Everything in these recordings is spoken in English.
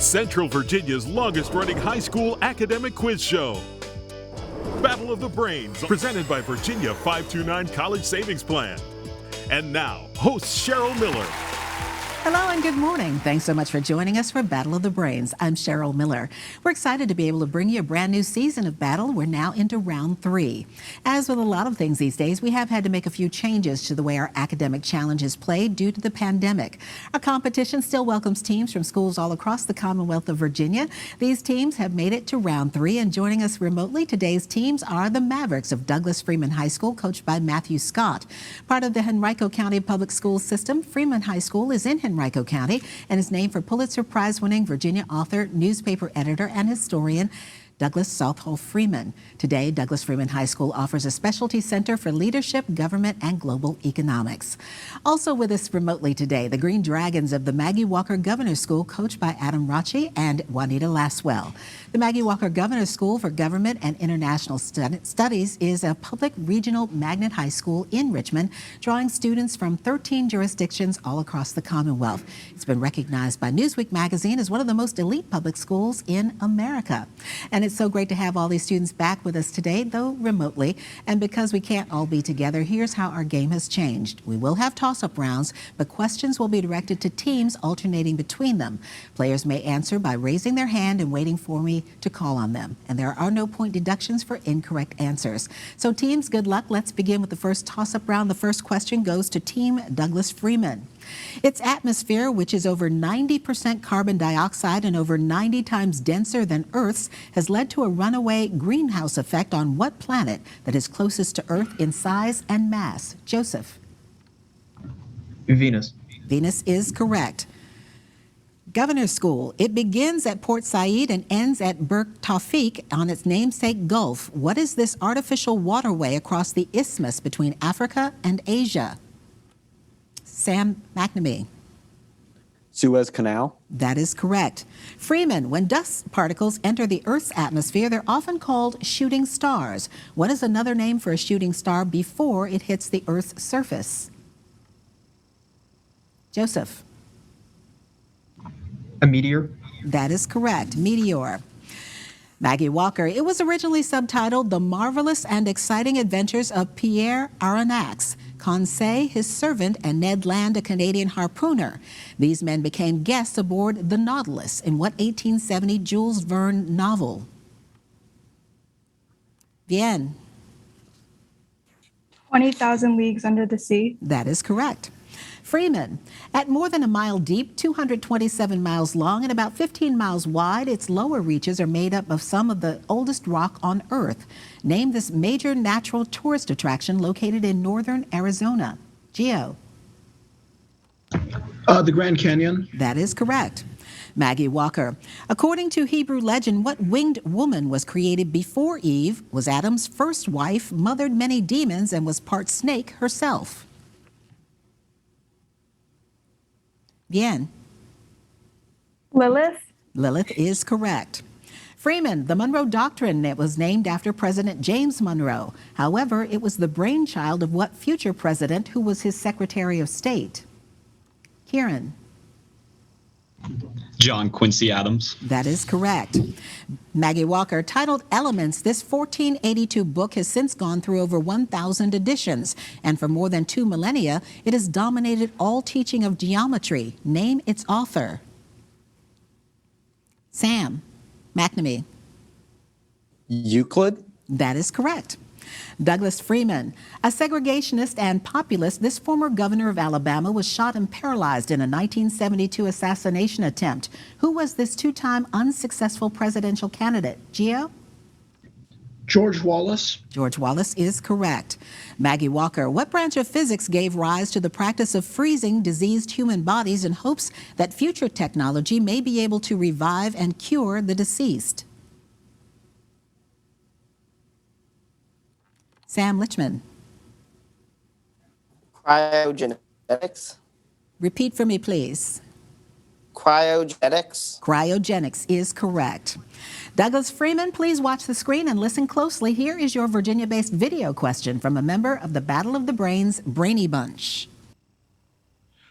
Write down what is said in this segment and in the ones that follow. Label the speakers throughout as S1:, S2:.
S1: Central Virginia's longest-running high school academic quiz show. Battle of the Brains, presented by Virginia 529 College Savings Plan. And now, host Cheryl Miller.
S2: Hello and good morning. Thanks so much for joining us for Battle of the Brains. I'm Cheryl Miller. We're excited to be able to bring you a brand new season of Battle. We're now into round 3. As with a lot of things these days, we have had to make a few changes to the way our academic challenge is played due to the pandemic. Our competition still welcomes teams from schools all across the Commonwealth of Virginia. These teams have made it to round 3, and joining us remotely, today's teams are the Mavericks of Douglas Freeman High School, coached by Matthew Scott. Part of the Henrico County Public Schools system, Freeman High School is in Henrico County and is named for Pulitzer Prize-winning Virginia author, newspaper editor, and historian Douglas Southall Freeman. Today, Douglas Freeman High School offers a specialty center for leadership, government, and global economics. Also with us remotely today, the Green Dragons of the Maggie Walker Governor's School, coached by Adam Rachi and Juanita Laswell. The Maggie Walker Governor's School for Government and International Studies is a public regional magnet high school in Richmond, drawing students from 13 jurisdictions all across the Commonwealth. It's been recognized by Newsweek magazine as one of the most elite public schools in America. And it's so great to have all these students back with us today, though remotely. And because we can't all be together, here's how our game has changed. We will have toss-up rounds, but questions will be directed to teams alternating between them. Players may answer by raising their hand and waiting for me to call on them. And there are no point deductions for incorrect answers. So teams, good luck. Let's begin with the first toss-up round. The first question goes to Team Douglas Freeman. Its atmosphere, which is over 90% carbon dioxide and over 90 times denser than Earth's, has led to a runaway greenhouse effect on what planet that is closest to Earth in size and mass? Joseph.
S3: Venus.
S2: Venus is correct. Governor's School. It begins at Port Said and ends at Burq Tawfiq on its namesake Gulf. What is this artificial waterway across the isthmus between Africa and Asia? Sam McNamee.
S4: Suez Canal.
S2: That is correct. Freeman, when dust particles enter the Earth's atmosphere, they're often called shooting stars. What is another name for a shooting star before it hits the Earth's surface? Joseph.
S3: A meteor.
S2: That is correct. Meteor. Maggie Walker. It was originally subtitled The Marvelous and Exciting Adventures of Pierre Aronnax, Conseil, his servant, and Ned Land, a Canadian harpooner. These men became guests aboard the Nautilus in what 1870 Jules Verne novel? Vienne.
S5: 20,000 Leagues Under the Sea.
S2: That is correct. Freeman. At more than a mile deep, 227 miles long, and about 15 miles wide, its lower reaches are made up of some of the oldest rock on Earth. Name this major natural tourist attraction located in northern Arizona. Gio.
S6: The Grand Canyon.
S2: That is correct. Maggie Walker. According to Hebrew legend, what winged woman was created before Eve, was Adam's first wife, mothered many demons, and was part snake herself? Bien.
S5: Lilith.
S2: Lilith is correct. Freeman, the Monroe Doctrine, it was named after President James Monroe. However, it was the brainchild of what future president who was his Secretary of State? Kieran.
S7: John Quincy Adams.
S2: That is correct. Maggie Walker, titled Elements, this 1482 book has since gone through over 1,000 editions, and for more than 2 millennia, it has dominated all teaching of geometry. Name its author. Sam McNamee.
S4: Euclid.
S2: That is correct. Douglas Freeman, a segregationist and populist, this former governor of Alabama was shot and paralyzed in a 1972 assassination attempt. Who was this 2-time unsuccessful presidential candidate? Gio?
S6: George Wallace.
S2: George Wallace is correct. Maggie Walker, what branch of physics gave rise to the practice of freezing diseased human bodies in hopes that future technology may be able to revive and cure the deceased? Sam Lichman.
S8: Cryogenics.
S2: Repeat for me, please.
S8: Cryogenics.
S2: Cryogenics is correct. Douglas Freeman, please watch the screen and listen closely. Here is your Virginia-based video question from a member of the Battle of the Brains Brainy Bunch.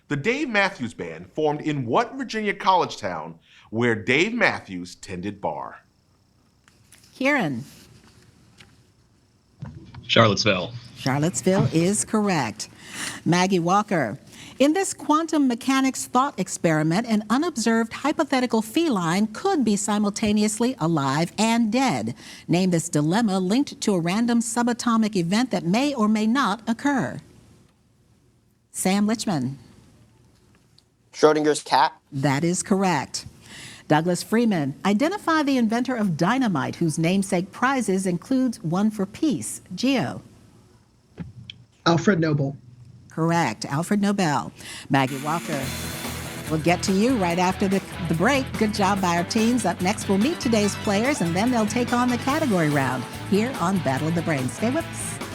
S3: The Dave Matthews Band formed in what Virginia college town where Dave Matthews tended bar?
S2: Kieran.
S7: Charlottesville.
S2: Charlottesville is correct. Maggie Walker. In this quantum mechanics thought experiment, an unobserved hypothetical feline could be simultaneously alive and dead. Name this dilemma linked to a random subatomic event that may or may not occur. Sam Lichman.
S8: Schrodinger's cat.
S2: That is correct. Douglas Freeman. Identify the inventor of dynamite whose namesake prizes includes one for peace. Gio.
S6: Alfred Nobel.
S2: Correct. Alfred Nobel. Maggie Walker. We'll get to you right after the break. Good job by our teams. Up next, we'll meet today's players, and then they'll take on the category round here on Battle of the Brains. Stay with us.